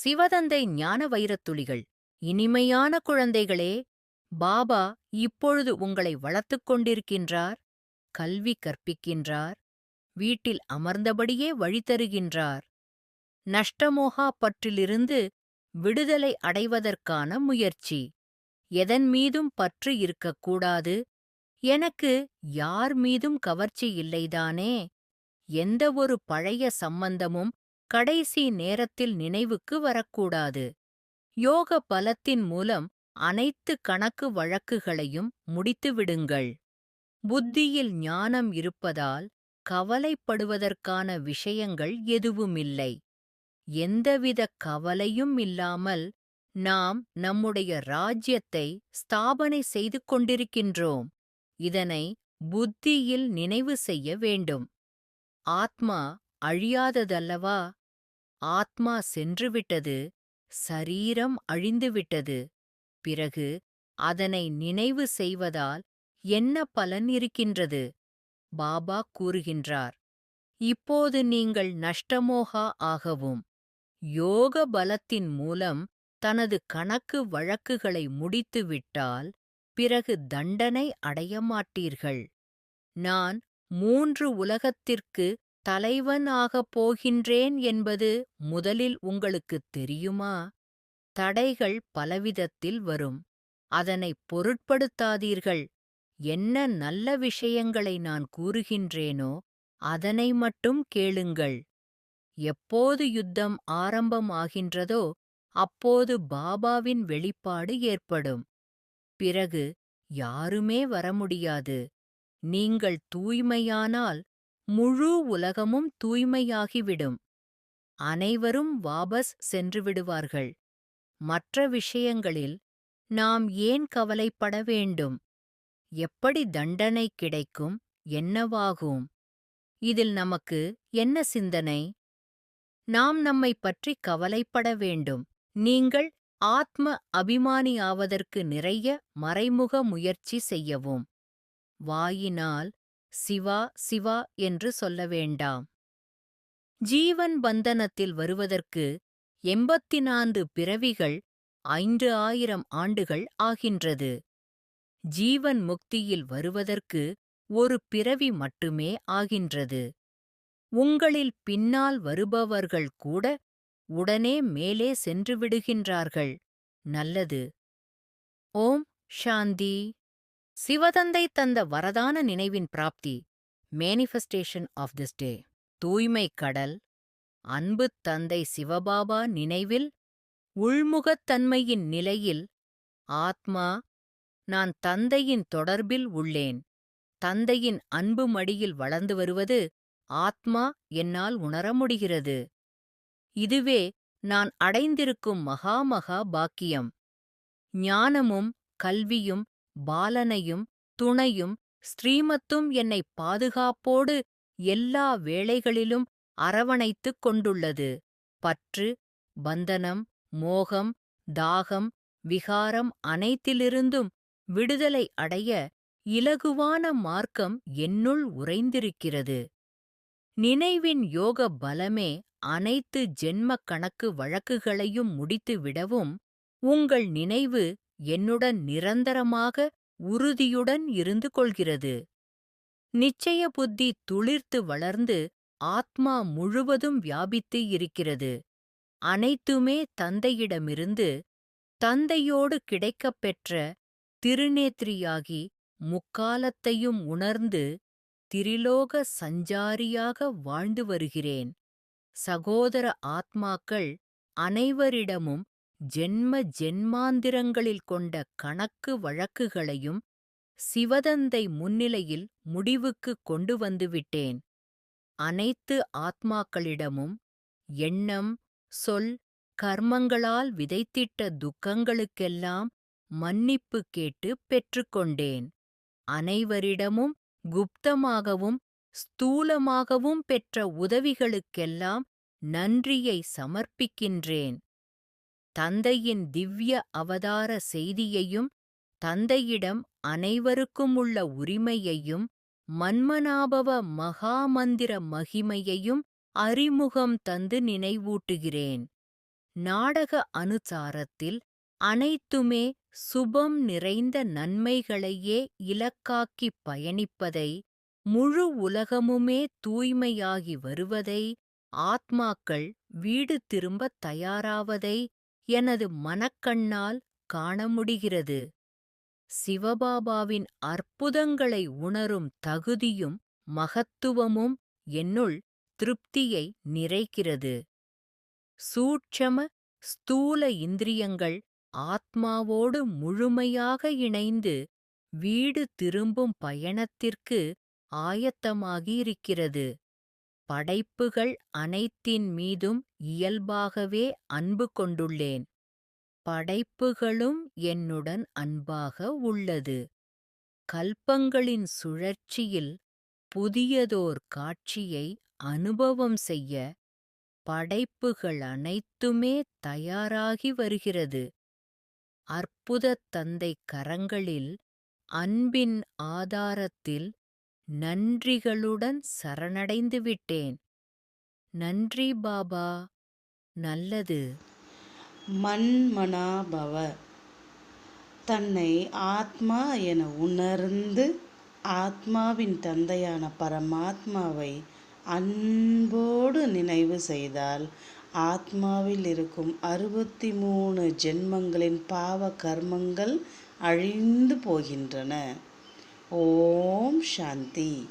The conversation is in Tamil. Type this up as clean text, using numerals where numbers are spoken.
சிவதந்தை ஞான வைரத்துளிகள். இனிமையான குழந்தைகளே, பாபா இப்பொழுது உங்களை வளர்த்துக் கொண்டிருக்கின்றார், கல்வி கற்பிக்கின்றார், வீட்டில் அமர்ந்தபடியே வழிதருகின்றார். நஷ்டமோகா பற்றிலிருந்து விடுதலை அடைவதற்கான முயற்சி. எதன் மீதும் பற்று இருக்கக்கூடாது. எனக்கு யார் மீதும் கவர்ச்சி இல்லைதானே. எந்த ஒரு பழைய சம்பந்தமும் கடைசி நேரத்தில் நினைவுக்கு வரக்கூடாது. யோக பலத்தின் மூலம் அனைத்து கணக்கு வழக்குகளையும் முடித்துவிடுங்கள். புத்தியில் ஞானம் இருப்பதால் கவலைப்படுவதற்கான விஷயங்கள் எதுவுமில்லை. எந்தவித கவலையும் இல்லாமல் நாம் நம்முடைய ராஜ்யத்தை ஸ்தாபனை செய்து கொண்டிருக்கின்றோம். இதனை புத்தியில் நினைவு செய்ய வேண்டும். ஆத்மா அழியாததல்லவா? ஆத்மா சென்றுவிட்டது, சரீரம் அழிந்துவிட்டது. பிறகு அதனை நினைவு செய்வதால் என்ன பலன் இருக்கின்றது? பாபா கூறுகின்றார், இப்போது நீங்கள் நஷ்டமோகா ஆகவும் யோக பலத்தின் மூலம் தனது கணக்கு வழக்குகளை முடித்துவிட்டால் பிறகு தண்டனை அடையமாட்டீர்கள். நான் 3 உலகத்திற்கு தலைவன் ஆகப் போகின்றேன் என்பது முதலில் உங்களுக்குத் தெரியுமா? தடைகள் பலவிதத்தில் வரும். அதனைப் பொருட்படுத்தாதீர்கள். என்ன நல்ல விஷயங்களை நான் கூறுகின்றேனோ அதனை மட்டும் கேளுங்கள். எப்போது யுத்தம் ஆரம்பமாகின்றதோ அப்போது பாபாவின் வெளிப்பாடு ஏற்படும். பிறகு யாருமே வர முடியாது. நீங்கள் தூய்மையானால் முழு உலகமும் தூய்மையாகிவிடும். அனைவரும் வாபஸ் சென்றுவிடுவார்கள். மற்ற விஷயங்களில் நாம் ஏன் கவலைப்பட வேண்டும்? எப்படி தண்டனை கிடைக்கும், என்னவாகும்? இதில் நமக்கு என்ன சிந்தனை? நாம் நம்மைப் பற்றி கவலைப்பட வேண்டும். நீங்கள் ஆத்ம அபிமானியாவதற்கு நிறைய மறைமுக முயற்சி செய்யவும். வாயினால் சிவா சிவா என்று சொல்ல வேண்டாம். ஜீவன் பந்தனத்தில் வருவதற்கு 84 பிறவிகள் 5000 ஆண்டுகள் ஆகின்றது. ஜீவன் முக்தியில் வருவதற்கு ஒரு பிறவி மட்டுமே ஆகின்றது. உங்களில் பின்னால் வருபவர்கள் கூட உடனே மேலே சென்று விடுகின்றார்கள். நல்லது. ஓம் சாந்தி. சிவதந்தை தந்த வரதான நினைவின் பிராப்தி. Manifestation of this day. தூய்மை கடல். அன்பு தந்தை சிவபாபா நினைவில் உள்முகத்தன்மையின் நிலையில் ஆத்மா, நான் தந்தையின் தொடர்பில் உள்ளேன். தந்தையின் அன்பு மடியில் வளர்ந்து வருவது ஆத்மா என்னால் உணர முடிகிறது. இதுவே நான் அடைந்திருக்கும் மகா மகா பாக்கியம். ஞானமும் கல்வியும் பாலனையும் துணையும் ஸ்ரீமத்தும் என்னை பாதுகாப்போடு எல்லா வேளைகளிலும் அரவணைத்துக் கொண்டுள்ளது. பற்று, பந்தனம், மோகம், தாகம், விகாரம் அனைத்திலிருந்தும் விடுதலை அடைய இலகுவான மார்க்கம் என்னுள் உறைந்திருக்கிறது. நினைவின் யோக பலமே அனைத்து ஜென்ம கணக்கு வழக்குகளையும் முடித்து விடவும் உங்கள் நினைவு என்னுடன் நிரந்தரமாக உறுதியுடன் இருந்து கொள்கிறது. நிச்சய புத்தி துளிர்த்து வளர்ந்து ஆத்மா முழுவதும் வியாபித்து இருக்கிறது. அனைத்துமே தந்தையிடமிருந்து தந்தையோடு கிடைக்கப்பெற்ற திருநேத்ரியாகி முக்காலத்தையும் உணர்ந்து திரிலோக சஞ்சாரியாக வாழ்ந்து வருகிறேன். சகோதர ஆத்மாக்கள் அனைவரிடமும் ஜென்ம ஜென்மாந்திரங்களில் கொண்ட கணக்கு வழக்குகளையும் சிவதந்தை முன்னிலையில் முடிவுக்கு கொண்டு வந்துவிட்டேன். அனைத்து ஆத்மாக்களிடமும் எண்ணம், சொல், கர்மங்களால் விதைத்திட்ட துக்கங்களுக்கெல்லாம் மன்னிப்பு கேட்டு பெற்றுக்கொண்டேன். அனைவரிடமும் குப்தமாகவும் ஸ்தூலமாகவும் பெற்ற உதவிகளுக்கெல்லாம் நன்றியை சமர்ப்பிக்கின்றேன். தந்தையின் திவ்ய அவதார செய்தியையும் தந்தையிடம் அனைவருக்கும் உள்ள உரிமையையும் மன்மனாபவ மகாமந்திர மகிமையையும் அறிமுகம் தந்து நினைவூட்டுகிறேன். நாடக அனுசாரத்தில் அனைத்துமே சுபம் நிறைந்த நன்மைகளையே இலக்காக்கிப் பயணிப்பதை, முழு உலகமுமே தூய்மையாகி வருவதை, ஆத்மாக்கள் வீடு திரும்பத் தயாராவதை எனது மனக்கண்ணால் காண முடிகிறது. சிவபாபாவின் அற்புதங்களை உணரும் தகுதியும் மகத்துவமும் என்னுள் திருப்தியை நிறைக்கிறது. சூட்சம ஸ்தூல இந்திரியங்கள் ஆத்மாவோடு முழுமையாக இணைந்து வீடு திரும்பும் பயணத்திற்கு ஆயத்தமாகியிருக்கிறது. படைப்புகள் அனைத்தின் மீதும் இயல்பாகவே அன்பு கொண்டுள்ளேன். படைப்புகளும் என்னுடன் அன்பாக உள்ளது. கல்பங்களின் சுழற்சியில் புதியதோர் காட்சியை அனுபவம் செய்ய படைப்புகள் அனைத்துமே தயாராகி வருகிறது. அற்புதத் தந்தை கரங்களில் அன்பின் ஆதாரத்தில் நன்றிகளுடன் சரணடைந்து விட்டேன். நன்றி பாபா. நல்லது. மன்மனாபவ. தன்னை ஆத்மா என உணர்ந்து ஆத்மாவின் தந்தையான பரமாத்மாவை அன்போடு நினைவு செய்தால் ஆத்மாவில் இருக்கும் 63 ஜென்மங்களின் பாவ கர்மங்கள் அழிந்து போகின்றன. ஓம் சாந்தி.